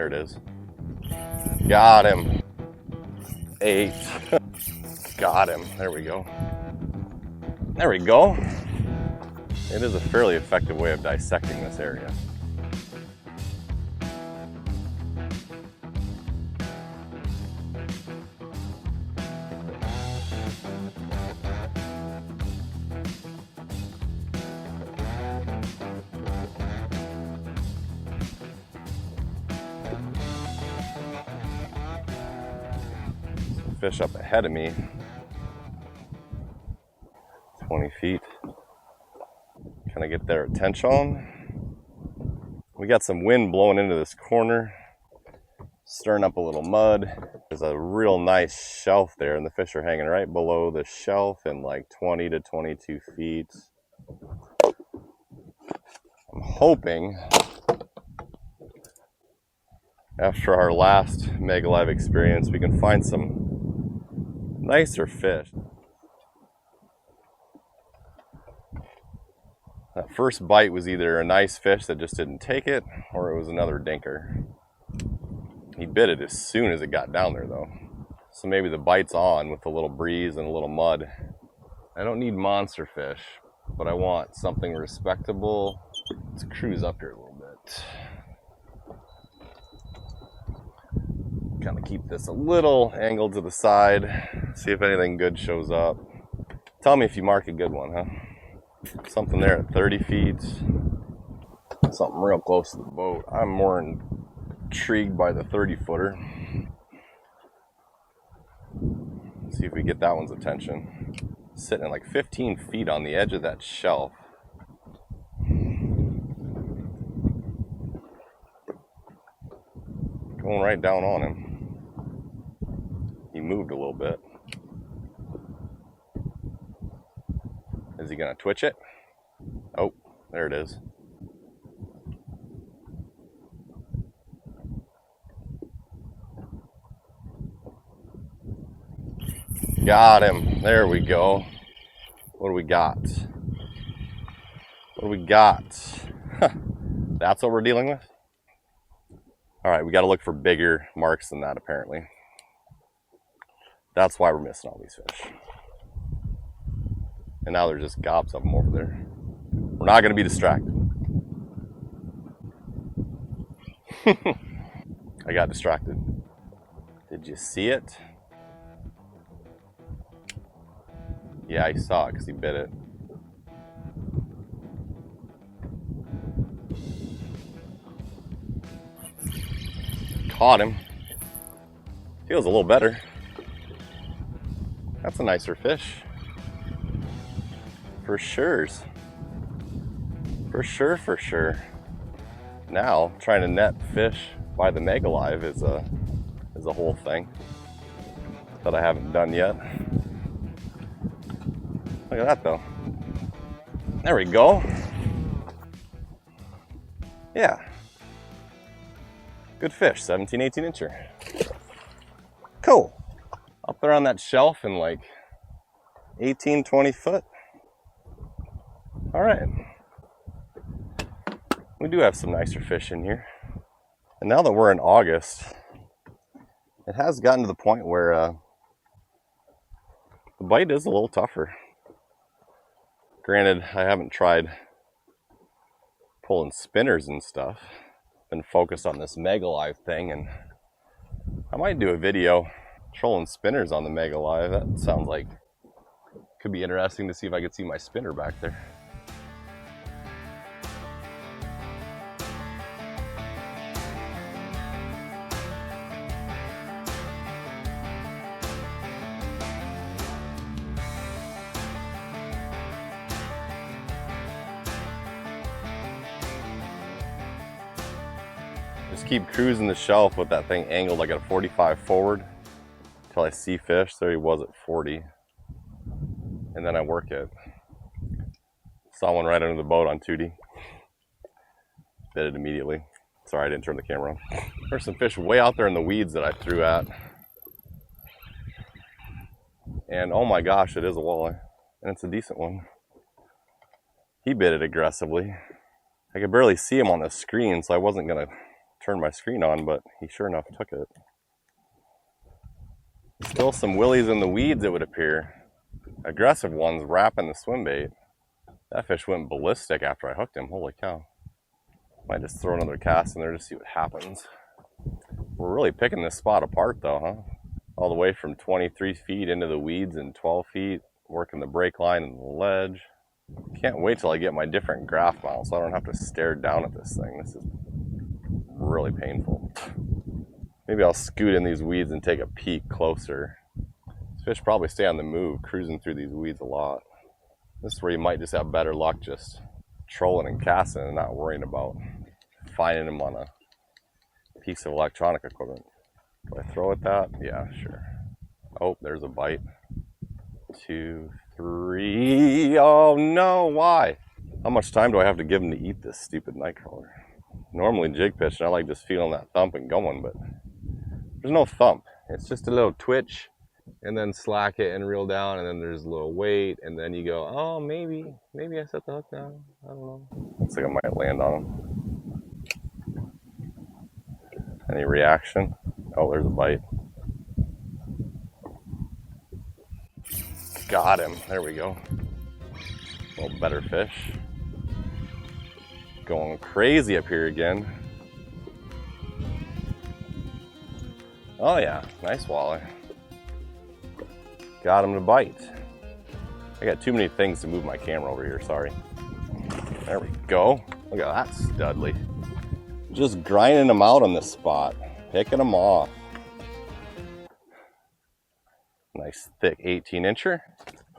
there it is. Got him. 8. Got him. There we go. There we go. It is a fairly effective way of dissecting this area. Fish up ahead of me, 20 feet. Can I get their attention? We got some wind blowing into this corner, stirring up a little mud. There's a real nice shelf there, and the fish are hanging right below the shelf in like 20 to 22 feet. I'm hoping after our last Mega Live experience we can find some nicer fish. That first bite was either a nice fish that just didn't take it, or it was another dinker. He bit it as soon as it got down there though. So maybe the bite's on with a little breeze and a little mud. I don't need monster fish, but I want something respectable. Let's cruise up here a little bit. Kind of keep this a little angled to the side. See if anything good shows up. Tell me if you mark a good one, huh? Something there at 30 feet. Something real close to the boat. I'm more intrigued by the 30-footer. See if we get that one's attention. Sitting at like 15 feet on the edge of that shelf. Going right down on him. He moved a little bit. Is he gonna twitch it? Oh, there it is. Got him. There we go. What do we got? What do we got? That's what we're dealing with? All right, we got to look for bigger marks than that, apparently. That's why we're missing all these fish. And now there's just gobs of them over there. We're not going to be distracted. I got distracted. Did you see it? Yeah, I saw it because he bit it. Caught him. Feels a little better. That's a nicer fish. For sure. For sure, for sure. Now, trying to net fish by the Mega Live is a whole thing that I haven't done yet. Look at that though. There we go. Yeah. Good fish, 17, 18 incher. Cool. Up there on that shelf in like 18, 20 foot. All right. We do have some nicer fish in here. And now that we're in August, it has gotten to the point where the bite is a little tougher. Granted, I haven't tried pulling spinners and stuff. Been focused on this Mega Live thing, and I might do a video trolling spinners on the Mega Live. That sounds like could be interesting to see if I could see my spinner back there. Just keep cruising the shelf with that thing angled like at a 45 forward until I see fish. There he was at 40. And then I work it. Saw one right under the boat on 2D. Bit it immediately. Sorry, I didn't turn the camera on. There's some fish way out there in the weeds that I threw at. And oh my gosh, it is a walleye. And it's a decent one. He bit it aggressively. I could barely see him on the screen, so I wasn't gonna turn my screen on, but he sure enough took it. Still some willies in the weeds, it would appear. Aggressive ones wrapping the swim bait. That fish went ballistic after I hooked him. Holy cow. Might just throw another cast in there to see what happens. We're really picking this spot apart though, huh? All the way from 23 feet into the weeds and 12 feet, working the brake line and the ledge. Can't wait till I get my different graph mount so I don't have to stare down at this thing. This is really painful. Maybe I'll scoot in these weeds and take a peek closer. These fish probably stay on the move, cruising through these weeds a lot. This is where you might just have better luck just trolling and casting and not worrying about finding them on a piece of electronic equipment. Do I throw at that? Yeah, sure. Oh, there's a bite. 2, 3. Oh no, why? How much time do I have to give him to eat this stupid nightcrawler? Normally jig pitching, I like just feeling that thump and going, but there's no thump. It's just a little twitch and then slack it and reel down, and then there's a little weight, and then you go, oh, maybe I set the hook down. I don't know. Looks like I might land on him. Any reaction? Oh, there's a bite. Got him. There we go. A little better fish. Going crazy up here again. Oh yeah, nice walleye. Got him to bite. I got too many things to move my camera over here, sorry. There we go. Look at that studly. Just grinding them out on this spot. Picking them off. Nice thick 18-incher.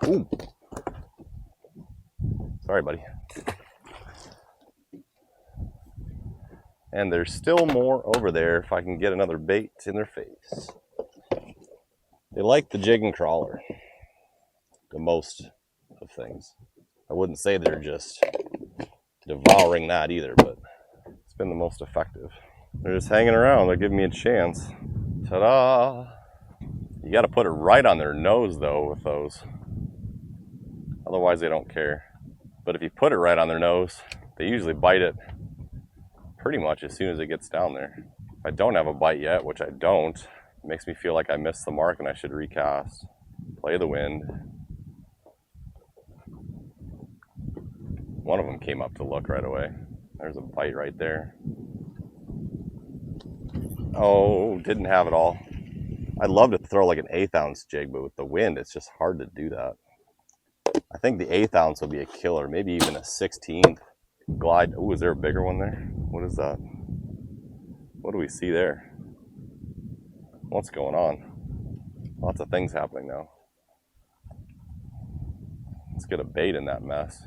Ooh. Sorry, buddy. And there's still more over there if I can get another bait in their face. They like the jig and crawler the most of things. I wouldn't say they're just devouring that either, but it's been the most effective. They're just hanging around. They're giving me a chance. Ta-da! You got to put it right on their nose though with those. Otherwise they don't care. But if you put it right on their nose, they usually bite it pretty much as soon as it gets down there. If I don't have a bite yet, which I don't, it makes me feel like I missed the mark and I should recast. Play the wind. One of them came up to look right away. There's a bite right there. Oh, didn't have it all. I'd love to throw like an 1/8 ounce jig, but with the wind, it's just hard to do that. I think the 1/8 ounce will be a killer, maybe even a 16th glide. Oh, is there a bigger one there? What is that? What do we see there? What's going on? Lots of things happening now. Let's get a bait in that mess.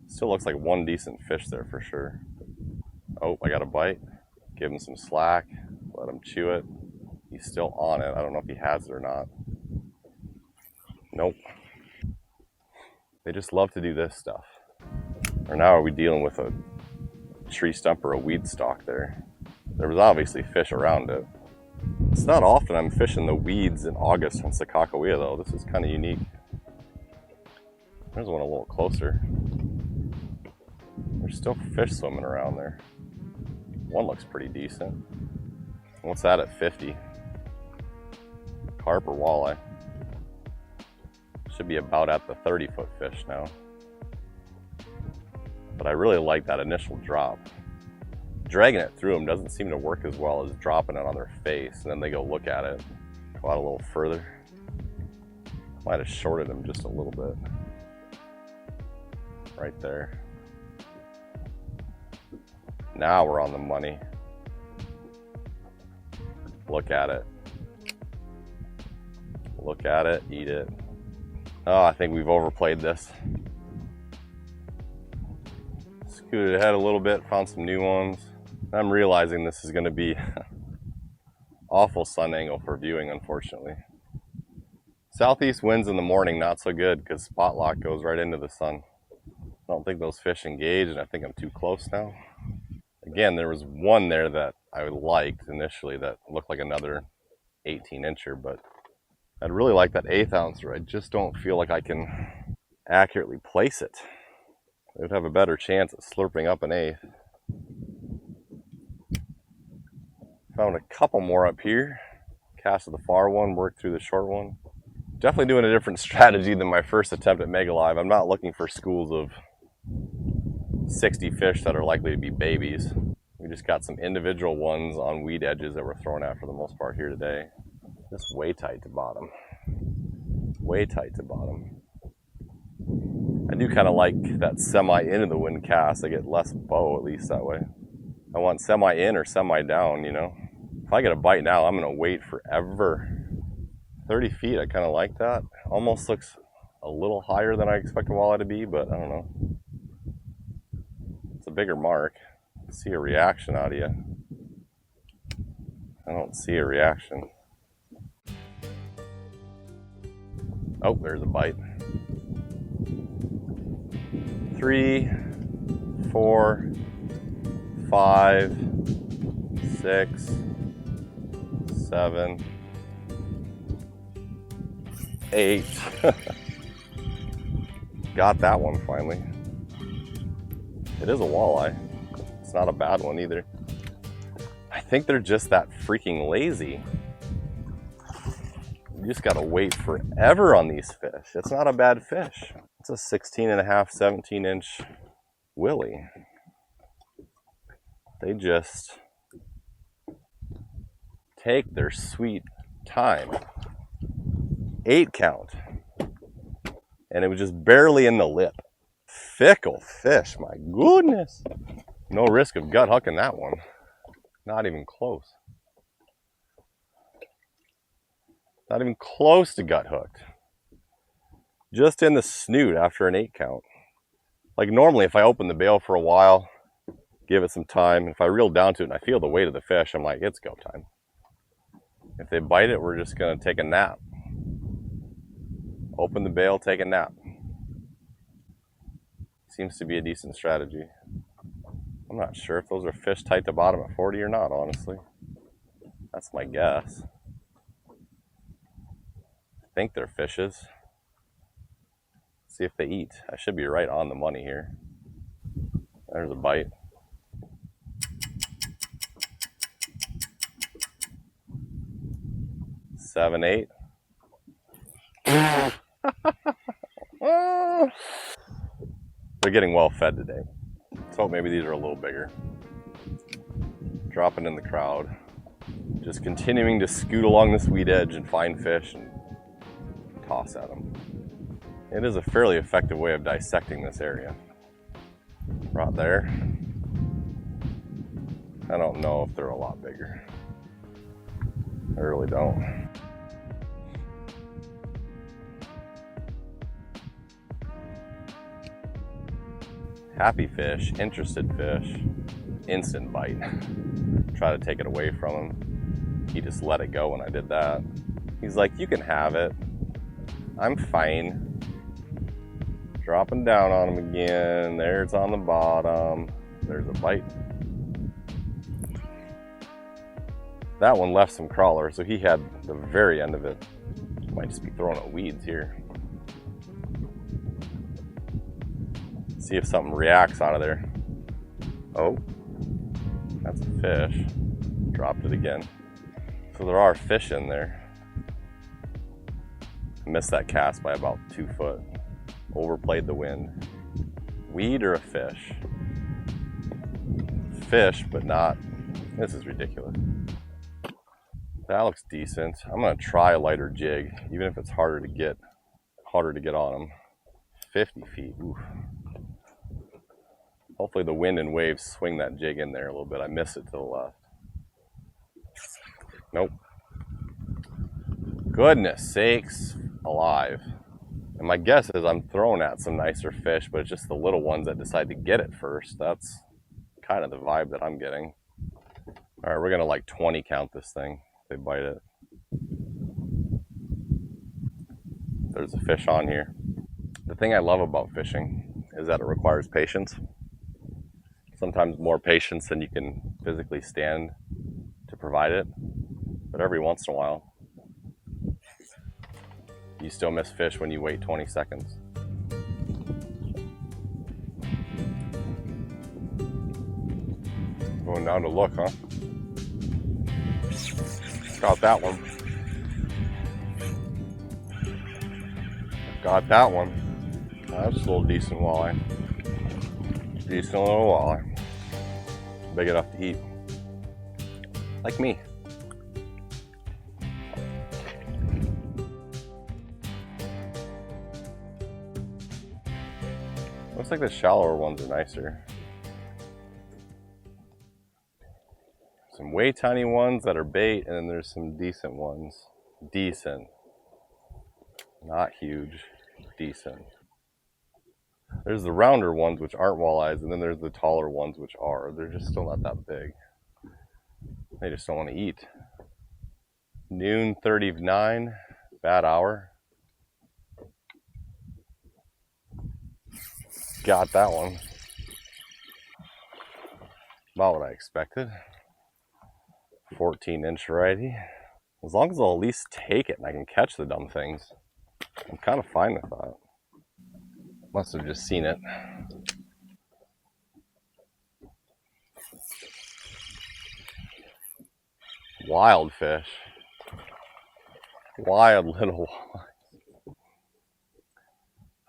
Still looks like one decent fish there for sure. Oh, I got a bite. Give him some slack. Let him chew it. He's still on it. I don't know if he has it or not. Nope. They just love to do this stuff. Or now are we dealing with a tree stump or a weed stalk there? There was obviously fish around it. It's not often I'm fishing the weeds in August on Sakakawea though. This is kind of unique. There's one a little closer. There's still fish swimming around there. One looks pretty decent. What's that at 50? Carp or walleye? Should be about at the 30-foot fish now. But I really like that initial drop. Dragging it through them doesn't seem to work as well as dropping it on their face and then they go look at it. Go out a little further. Might have shorted them just a little bit. Right there. Now we're on the money. Look at it. Look at it, eat it. Oh, I think we've overplayed this. Scooted ahead a little bit, found some new ones. I'm realizing this is going to be awful sun angle for viewing, unfortunately. Southeast winds in the morning, not so good because spot lock goes right into the sun. I don't think those fish engage, and I think I'm too close now. Again, there was one there that I liked initially that looked like another 18-incher, but I'd really like that 1/8 ouncer. I just don't feel like I can accurately place it. It would have a better chance at slurping up an 1/8. Found a couple more up here. Cast the far one, worked through the short one. Definitely doing a different strategy than my first attempt at Mega Live. I'm not looking for schools of 60 fish that are likely to be babies. We just got some individual ones on weed edges that we're throwing at for the most part here today. Just way tight to bottom. Way tight to bottom. I do kind of like that semi into the wind cast. I get less bow at least that way. I want semi in or semi down, you know. If I get a bite now, I'm gonna wait forever. 30 feet, I kind of like that. Almost looks a little higher than I expect a walleye to be, but I don't know. It's a bigger mark. I see a reaction out of you. I don't see a reaction. Oh, there's a bite. 3, 4, 5, 6, 7, 8. Got that one finally. It is a walleye. It's not a bad one either. I think they're just that freaking lazy. You just gotta wait forever on these fish. It's not a bad fish. It's a 16.5, 17-inch willy. They just take their sweet time. 8 count. And it was just barely in the lip. Fickle fish, my goodness. No risk of gut hooking that one. Not even close. Not even close to gut hooked. Just in the snoot after an 8 count. Like normally if I open the bail for a while, give it some time, if I reel down to it and I feel the weight of the fish, I'm like, it's go time. If they bite it, we're just gonna take a nap. Open the bail, take a nap. Seems to be a decent strategy. I'm not sure if those are fish tight to bottom at 40 or not, honestly. That's my guess. I think they're fishes. See if they eat. I should be right on the money here. There's a bite. Seven, 8. They're getting well fed today. Let's hope maybe these are a little bigger. Dropping in the crowd. Just continuing to scoot along this weed edge and find fish and toss at them. It is a fairly effective way of dissecting this area. Right there. I don't know if they're a lot bigger. I really don't. Happy fish, interested fish, instant bite. Try to take it away from him. He just let it go when I did that. He's like, you can have it. I'm fine. Dropping down on him again. There it's on the bottom. There's a bite. That one left some crawler, so he had the very end of it. Might just be throwing at weeds here. See if something reacts out of there. Oh, that's a fish. Dropped it again. So there are fish in there. Missed that cast by about 2 foot. Overplayed the wind. Weed or a fish? Fish, but not. This is ridiculous. That looks decent. I'm gonna try a lighter jig, even if it's harder to get on them. 50 feet. Oof. Hopefully the wind and waves swing that jig in there a little bit. I missed it to the left. Nope. Goodness sakes alive. And my guess is I'm throwing at some nicer fish, but it's just the little ones that decide to get it first. That's kind of the vibe that I'm getting. All right, we're gonna like 20 count this thing if they bite it. There's a fish on here. The thing I love about fishing is that it requires patience. Sometimes more patience than you can physically stand to provide it. But every once in a while, you still miss fish when you wait 20 seconds. Going down to look, huh? Got that one. Got that one. That's a little decent walleye. Decent little walleye. Big enough to eat. Like me. Looks like the shallower ones are nicer. Some way tiny ones that are bait, and then there's some decent ones. Decent. Not huge. Decent. There's the rounder ones, which aren't walleyes, and then there's the taller ones, which are. They're just still not that big. They just don't want to eat. Noon 39, bad hour. Got that one. About what I expected. 14-inch variety. As long as I'll at least take it and I can catch the dumb things, I'm kind of fine with that. Must have just seen it. Wild fish. Wild little walleye.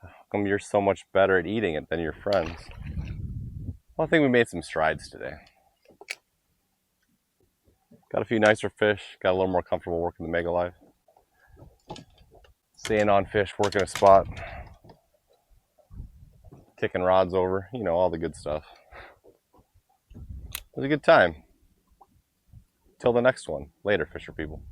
How come you're so much better at eating it than your friends? Well, I think we made some strides today. Got a few nicer fish. Got a little more comfortable working the Mega Live. Staying on fish, working a spot. Kicking rods over. You know, all the good stuff. It was a good time. Till the next one. Later, fisher people.